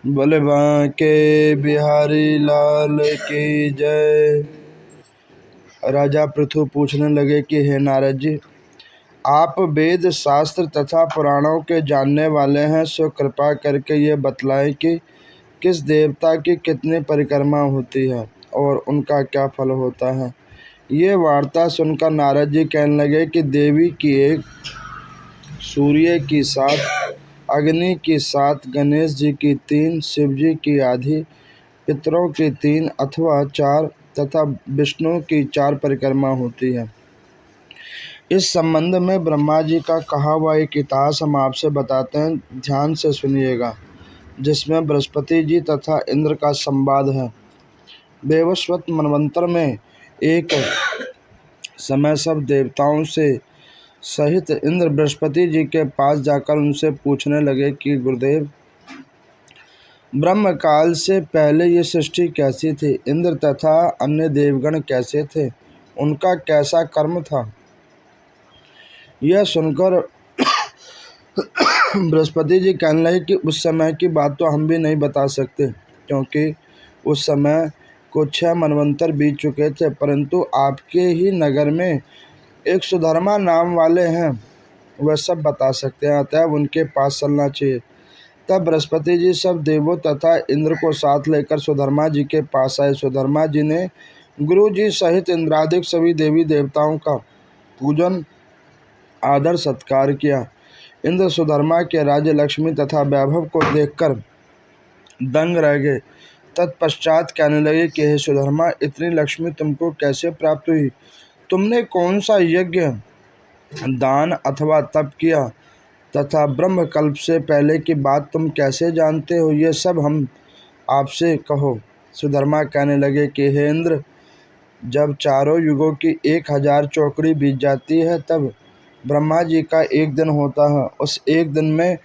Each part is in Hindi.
बोले बांके बिहारी लाल की जय। राजा पृथु पूछने लगे कि हे नारद जी, आप वेद शास्त्र तथा पुराणों के जानने वाले हैं, सो कृपा करके ये बतलाएं कि किस देवता की कितनी परिक्रमा होती है और उनका क्या फल होता है। ये वार्ता सुनकर नारद जी कहने लगे कि देवी की एक, सूर्य की 7, अग्नि की 7, गणेश जी की 3, शिव जी की आधी, पितरों की 3 अथवा 4 तथा विष्णु की 4 परिक्रमा होती है। इस संबंध में ब्रह्मा जी का कहा हुआ एक इतिहास हम आपसे बताते हैं, ध्यान से सुनिएगा, जिसमें बृहस्पति जी तथा इंद्र का संवाद है। वैवस्वत मनवंतर में एक समय सब देवताओं से सहित इंद्र बृहस्पति जी के पास जाकर उनसे पूछने लगे कि गुरुदेव, ब्रह्म काल से पहले ये सृष्टि कैसी थी, इंद्र तथा अन्य देवगण कैसे थे, उनका कैसा कर्म था। यह सुनकर बृहस्पति जी कहने लगे कि उस समय की बात तो हम भी नहीं बता सकते, क्योंकि उस समय को 6 मनवंतर बीत चुके थे, परंतु आपके ही नगर में एक सुधर्मा नाम वाले हैं, वह सब बता सकते हैं, अतः उनके पास चलना चाहिए। तब बृहस्पति जी सब देवों तथा इंद्र को साथ लेकर सुधर्मा जी के पास आए। सुधर्मा जी ने गुरु जी सहित इंद्रादिक सभी देवी देवताओं का पूजन आदर सत्कार किया। इंद्र सुधर्मा के राज्य लक्ष्मी तथा वैभव को देखकर दंग रह गए। तत्पश्चात कहने लगे कि हे सुधर्मा, इतनी लक्ष्मी तुमको कैसे प्राप्त हुई? तुमने कौन सा यज्ञ, दान अथवा तप किया तथा ब्रह्म कल्प से पहले की बात तुम कैसे जानते हो? ये सब हम आपसे कहो। सुधर्मा कहने लगे कि हे इंद्र, जब चारों युगों की 1000 चौकड़ी बीत जाती है, तब ब्रह्मा जी का एक दिन होता है। उस एक दिन में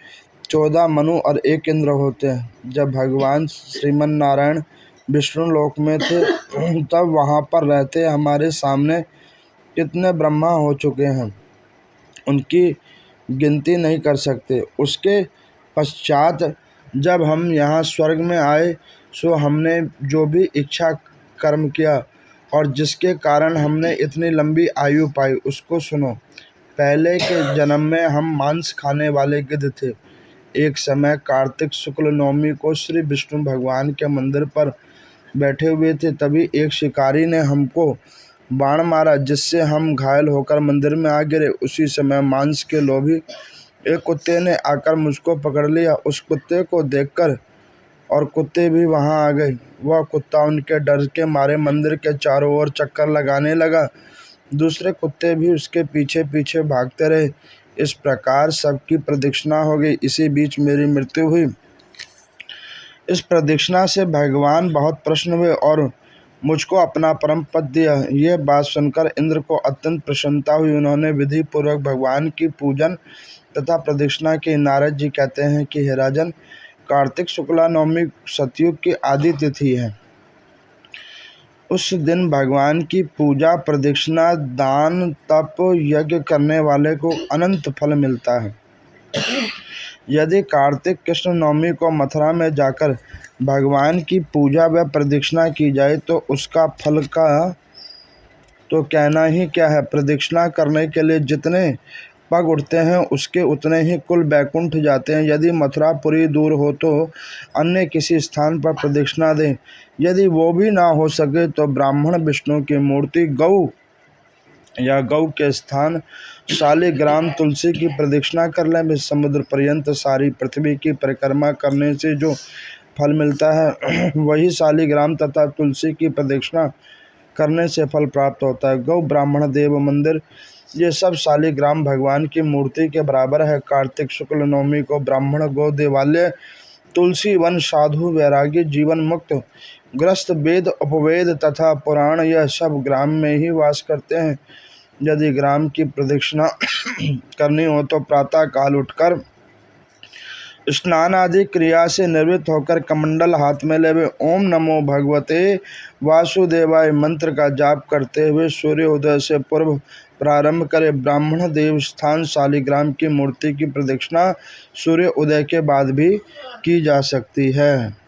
14 मनु और 1 इंद्र होते हैं। जब भगवान श्रीमन नारायण विष्णु लोक में थे, तब वहाँ पर रहते हमारे सामने कितने ब्रह्मा हो चुके हैं, उनकी गिनती नहीं कर सकते। उसके पश्चात जब हम यहाँ स्वर्ग में आए, सो हमने जो भी इच्छा कर्म किया और जिसके कारण हमने इतनी लंबी आयु पाई, उसको सुनो। पहले के जन्म में हम मांस खाने वाले गिद्ध थे। एक समय कार्तिक शुक्ल नवमी को श्री विष्णु भगवान के मंदिर पर बैठे हुए थे, तभी एक शिकारी ने हमको बाण मारा, जिससे हम घायल होकर मंदिर में आ गिरे। उसी समय मांस के लोभी एक कुत्ते ने आकर मुझको पकड़ लिया। उस कुत्ते को देखकर और कुत्ते भी वहां आ गए। वह कुत्ता उनके डर के मारे मंदिर के चारों ओर चक्कर लगाने लगा। दूसरे कुत्ते भी उसके पीछे पीछे भागते रहे। इस प्रकार सबकी प्रदक्षिणा हो गई। इसी बीच मेरी मृत्यु हुई। इस प्रदक्षिणा से भगवान बहुत प्रसन्न हुए और मुझको अपना परम पद दिया। यह बात सुनकर इंद्र को अत्यंत प्रसन्नता हुई। उन्होंने विधि पूर्वक भगवान की पूजन तथा प्रदक्षिणा की। नारद जी कहते हैं कि हे राजन, कार्तिक शुक्ला नवमी सतयुग की आदि तिथि है। उस दिन भगवान की पूजा, प्रदक्षिणा, दान, तप, यज्ञ करने वाले को अनंत फल मिलता है। यदि कार्तिक कृष्ण नवमी को मथुरा में जाकर भगवान की पूजा व प्रदक्षिणा की जाए, तो उसका फल का तो कहना ही क्या है। प्रदक्षिणा करने के लिए जितने पग उठते हैं, उसके उतने ही कुल बैकुंठ जाते हैं। यदि मथुरापुरी दूर हो तो अन्य किसी स्थान पर प्रदक्षिणा दें। यदि वो भी ना हो सके तो ब्राह्मण विष्णु की मूर्ति गौ या गौ के स्थान शालिग्राम तुलसी की प्रदक्षिणा कर लें। समुद्र पर्यंत सारी पृथ्वी की परिक्रमा करने से जो फल मिलता है, वही शालिग्राम तथा तुलसी की प्रदक्षिणा करने से फल प्राप्त होता है। गौ, ब्राह्मण, देव, मंदिर, ये सब शालिग्राम भगवान की मूर्ति के बराबर है। कार्तिक शुक्ल नवमी को ब्राह्मण, गौ, देवालय, तुलसी वन, साधु, वैरागी, जीवन मुक्त, ग्रस्त, वेद, उपवेद तथा पुराण, यह सब ग्राम में ही वास करते हैं। यदि ग्राम की प्रदक्षिणा करनी हो तो प्रातः काल उठकर स्नान आदि क्रिया से निवृत्त होकर कमंडल हाथ में लेवे, ओम नमो भगवते वासुदेवाय मंत्र का जाप करते हुए सूर्योदय से पूर्व प्रारंभ करें। ब्राह्मण देव स्थान शालिग्राम की मूर्ति की प्रदक्षिणा सूर्य उदय के बाद भी की जा सकती है।